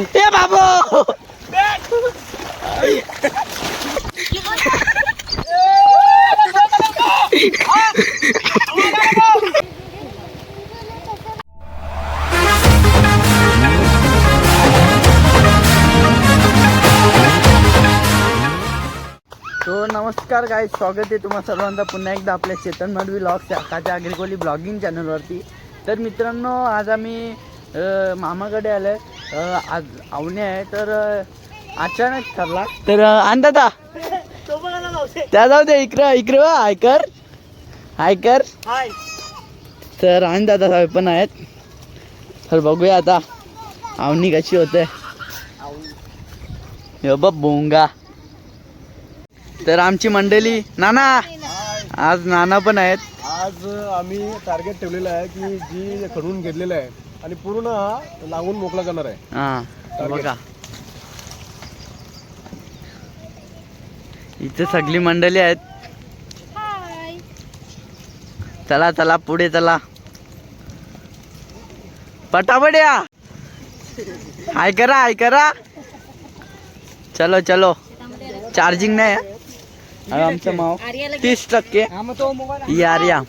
ए बाबू तो नमस्कार गाईज, स्वागत आहे तुम्हा सर्वांचा पुन्हा एकदा आपल्या चेतन मडवी व्लॉग्स आकाच्या अग्रिकोली ब्लॉगिंग चॅनलवरती. तर मित्रांनो, आज आम्ही मामाकडे आलो आहे. आज आवणे आहे, तर अचानक ठरला. तर अंदाजा त्या जाऊ दे, इकडे ऐकर तर अंदाजा साहेब पण आहेत. तर बघूया आता आवणी कशी होते. हे बघ बोंगा. तर आमची मंडळी नाना, आज नाना पण आहेत. आज आम्ही टार्गेट ठेवलेलं आहे की जी खडून घेतलेलं आहे आणि पूर्ण हा लागून मोकळा करणार आहे. हा बघा, इथे सगळी मंडळी आहेत. चला चला पुढे चला, पटापट या. हाय करा. चलो चलो, चार्जिंग नाही आहे आमचं माव 30%. या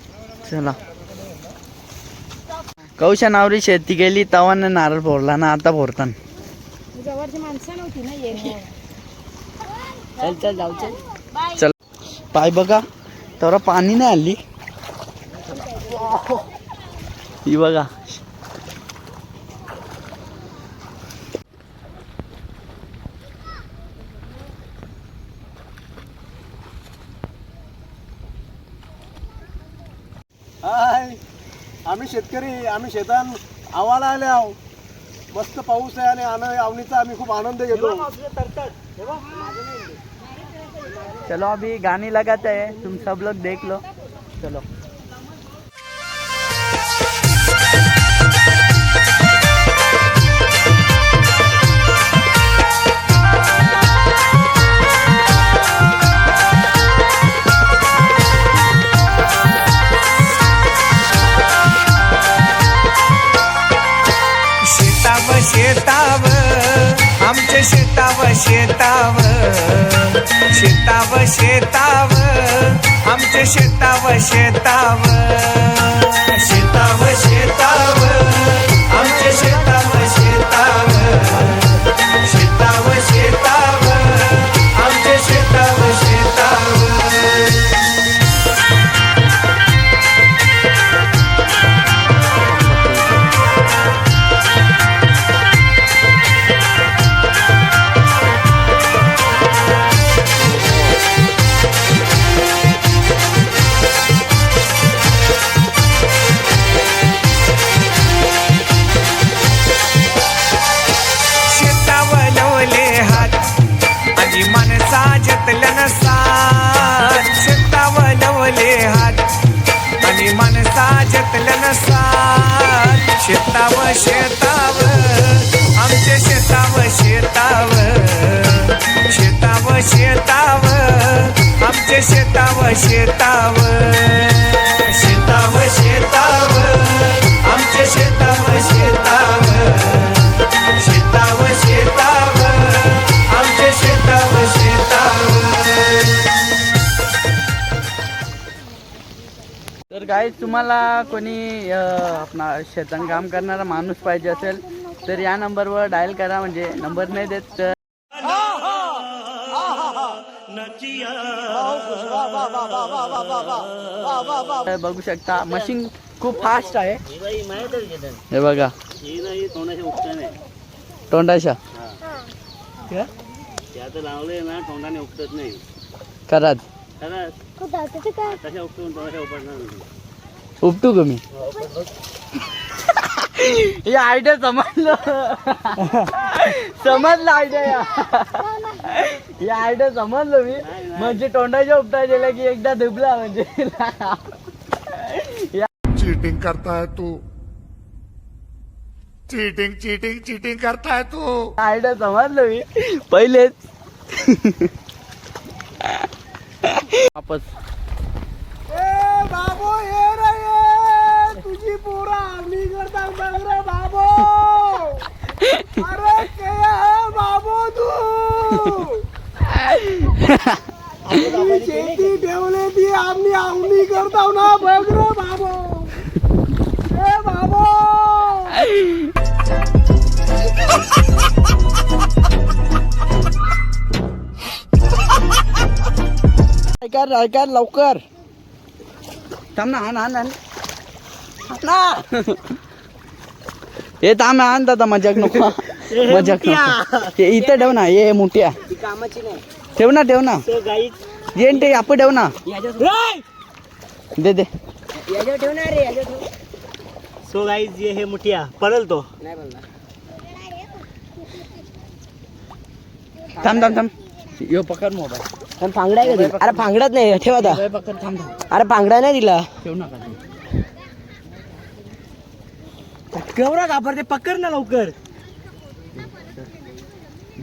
चला. कौशा नावरी शेती केली तवा नारळ फोडला ना, आता फोडतान. चल पाय बघा, तेवढा पाणी नाही आली. ही बघा, आम्ही शेतकरी, आम्ही शेतान आवाला आले आहो. मस्त पाऊस आहे आणि आवणीचा आम्ही खूप आनंद घेतो. चलो अभी गाने लगाते हैं, तुम सब लोग देख लो. चलो. शेताव आमच्या शेताव आमच्या शेताव आमच्या शेताव आमच्या शेताव. शेताव आमच्या शेताव आमच्या शेताव आमच्या शेताव आमच्या शेताव. तर गाईज, तुम्हाला कोणी आपला शेतान काम करणारा माणूस पाहिजे असेल तर या नंबरवर डायल करा. म्हणजे नंबर नाही देत तर बघू शकता. मशीन खूप फास्ट आहे. हे बघा, तोंडाशा लावले ना, तोंडाने उपटत नाही. करत उपटू का मी? हे आयडिया समजलं आयडिया. या आयडिया समजलो मी. म्हणजे तोंडाच्या उपटा गेला की एकदा दुबला म्हणजे. चीटिंग करता है तू, चीटिंग करता है तू. आयडिया समजलो मी पहिलेच. वापस बाबू ये रे, तुझी पोरा आवणी करता बघ रे बाबू. अरे आवनी करताव ना बघ रे बाबो ए बाबो ऐका लवकर थांब ना आण हे थांब आण दादा मजाक नको मजाक नको हे इथं ठेव ना हे मोठ्या कामाची नाही ठेव ना सो गाईज जेन ते आपण ठेव ना दे याच्यावर ठेवणार रे याच्यावर ठेव सो गाईज ये हे मुठिया पडल तो नाही पडला थांब यो पकड मोबाईल पण फांगडा आहे का अरे फांगडाच नाही ठेव आता पकड थांब अरे फांगडा नाही दिला ठेव नका केवढा घाबरते पकड ना लवकर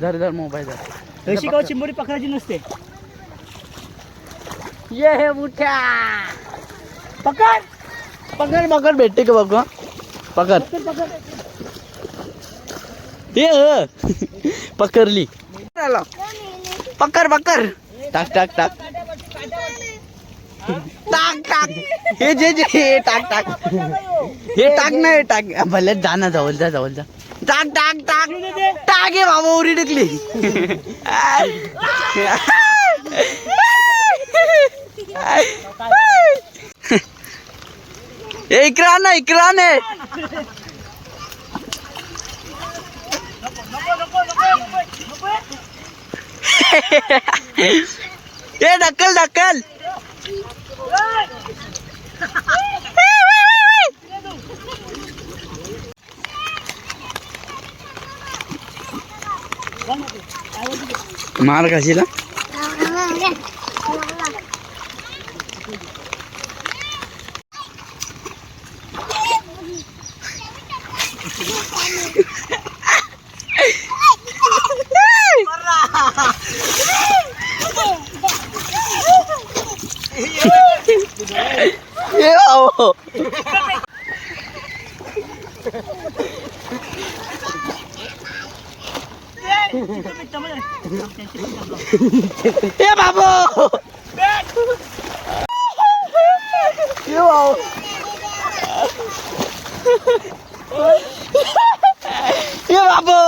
धर मोबाईल धर तशी का चिंबोरी पकडायची नसते ये हे मुठ्या पकड भेटते का बघ पकड ये पकडली पकड टाक हे जे टाक हे टाक ना हे टाक भले जा ना जवळ जा टाक हे बाबा उरी टिकली इकरा ने ये ढकल मार कशीला ये आओ ये बाबू ये आओ ये बाबू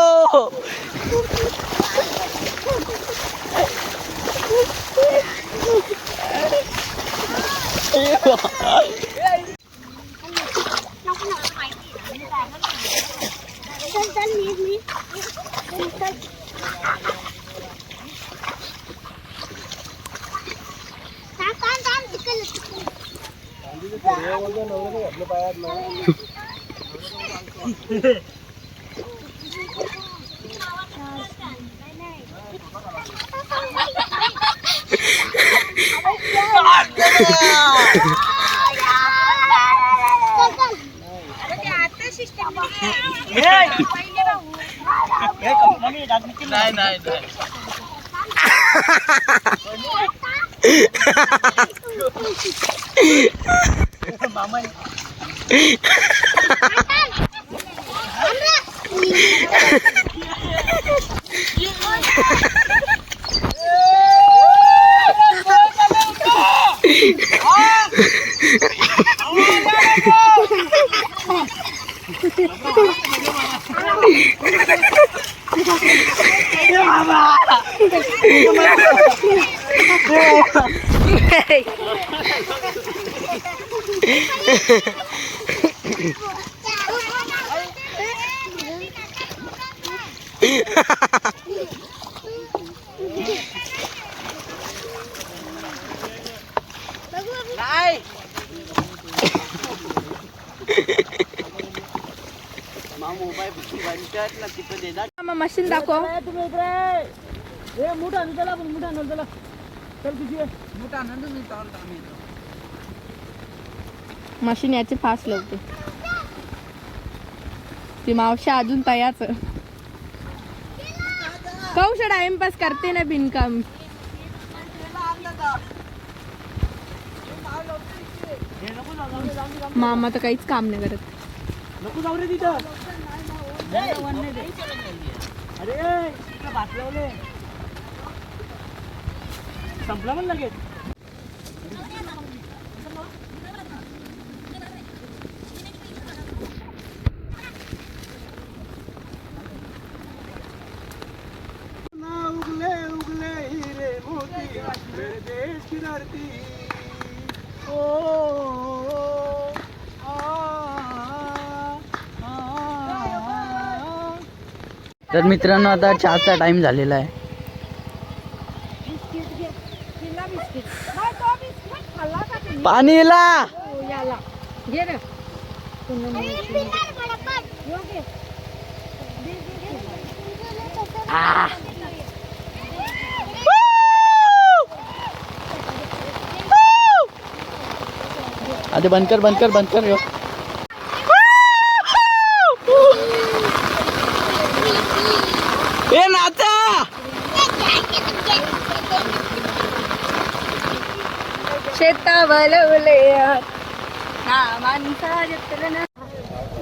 मशीन दाखव मशीन याची फास्ट लावते ती मावशी अजून तयाच कौश टाइमपास करते ना बिनकाम मामा तर काहीच काम नाही करत नको जाऊ रे तिथं अरे भात लावले संपला पण लगेच तर मित्रांनो आता चहाचा टाइम झालेला आहे. पाणीला अरे बंद कर यो. ए नाचा. शेतावलवले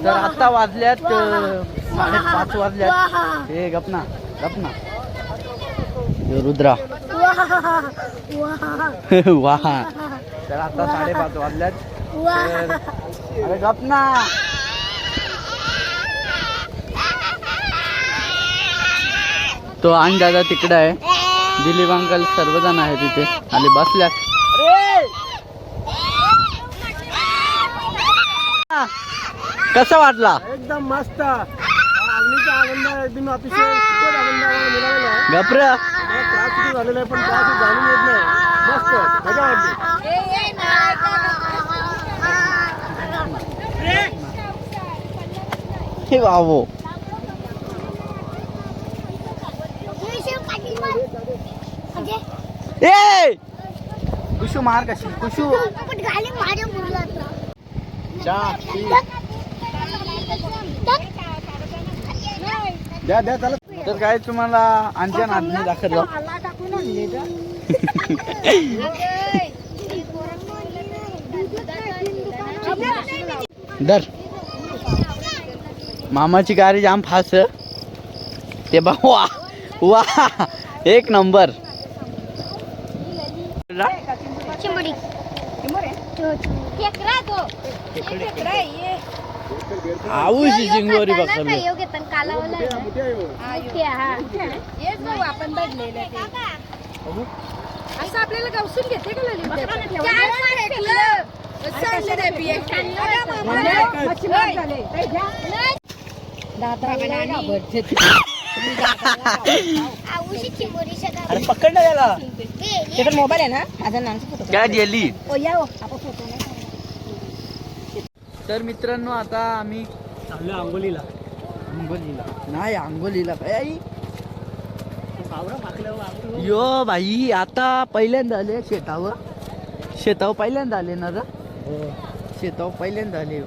तर आता वाजल्यात 5:30 वाजल्यात. हे गपना रुद्रा वाह. तर आता 5:30 वाजल्यात. तर अरे गपना. तो आणि दादा तिकडे आहे. दिलीप अंकल सर्वजण आहेत तिथे आणि बसल्यात. कसा वाटला? एकदम मस्त. अग्नीचा आनंद एकदम अतिशय सुखद आनंद आम्हाला मिळालेला आहे. गप्र मला त्रास किती झालेला आहे पण त्रास जाणून येत नाही. मस्त मजा वाटली. हे बाबो. ए कुशू मार कशी कुशू. द्या त्याला. तर काय तुम्हाला आणखी नाचणी दाखवलं. दर मामाची गाडी जाम फास्ट. ते बा वा वा एक नंबर. आऊशी जिंगोरी बघायला. आपण बदलेलं असं आपल्याला गवसून घेते का अरे पकड ना त्याला. त्याचा मोबाईल आहे ना माझा नामचा फोटो. काय गेली. आपण फोटो तर मित्रांनो आता आम्ही चाललो आंबोलीला. नाही अंगोलीला काय आई. पावरा मागलं यो भाई आता पहिल्यांदा आले शेतावर पहिल्यांदा आले ना रे. शेतावर पहिल्यांदा आले.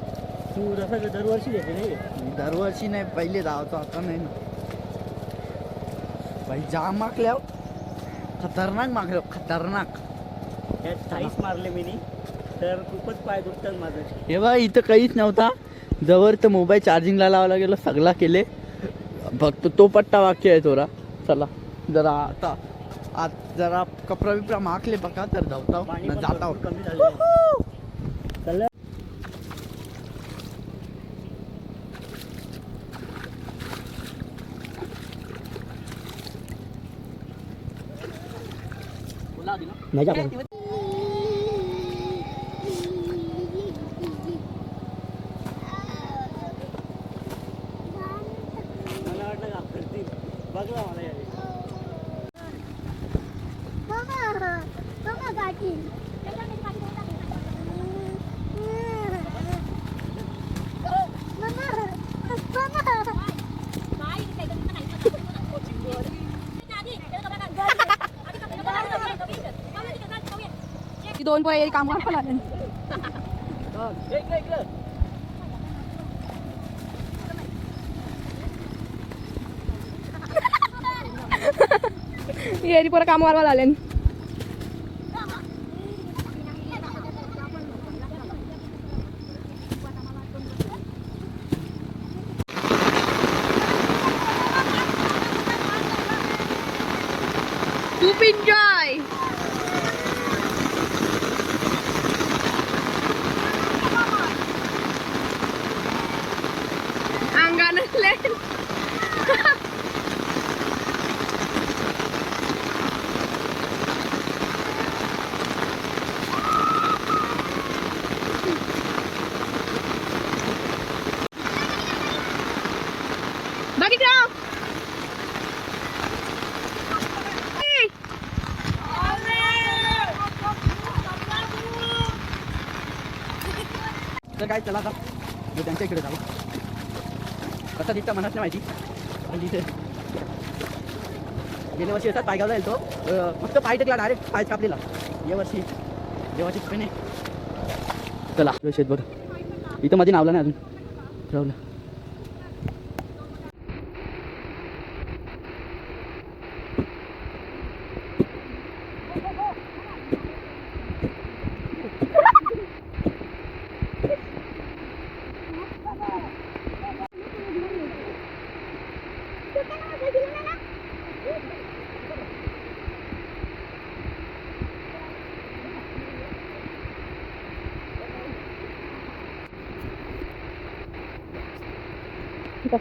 तू जसं दरवर्षी येते नाही. दरवर्षी नाही पहिले धावतो आता नाही ना भाई. जाम मागल्यावर खतरनाक मागल्या खतरनाक. त्यात 40 मारले मी तर खूपच पाय दुखतात माझं. हे बघ इथं काहीच नव्हता. जवळ तर मोबाईल चार्जिंगला लावायला गेलो सगळा केले. फक्त तो पट्टा वाक्य आहे थोडा. चला जरा आता आज जरा कपडा बिपडा मागले बघा तर धावता जाता. कमी झालं. चल मजा कर. मला वाटलं का करतील. बघला मला यावेळी. दोन पोहे काम पण आले. येरी पोरं काम वाढवा आले. खूप एन्जॉय. अंगानले तर काय चला आता मी त्यांच्या इकडे जाऊ. कसा दिसता मनात नाही माहिती, पण तिथे गेल्या वर्षी असाच पायगावला येतो, फक्त पाय टेकला डायरेक्ट पाय कापलेला. या वर्षी देवाची कृपेने चला शेत बघ. इथं मध्ये नावला नाही अजून ठेवलं.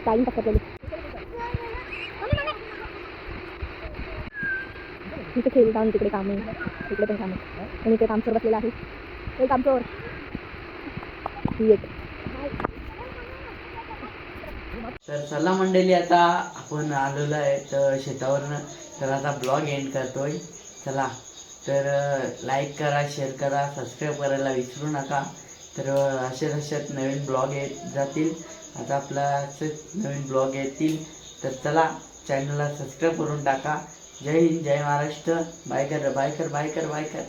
टाईम टाकलेली तिथे खेळ जाऊन तिकडे काम आहे, तिकडे पण काम आहे आणि इथे कामचोर बसलेला आहे. हे कामचोर ही एक. तर चला मंडळी, आता आपण आलेलो आहे तर शेतावरनं. तर आता ब्लॉग एंड करतोय. चला तर लाईक करा, शेअर करा, सबस्क्राईब करायला विसरू नका. तर असेच नवीन ब्लॉग येत जातील. आता आपला असेच नवीन ब्लॉग येतील. तर चला चॅनलला सबस्क्राईब करून टाका. जय हिंद, जय महाराष्ट्र. बाय कर बाय कर बाय कर बाय कर.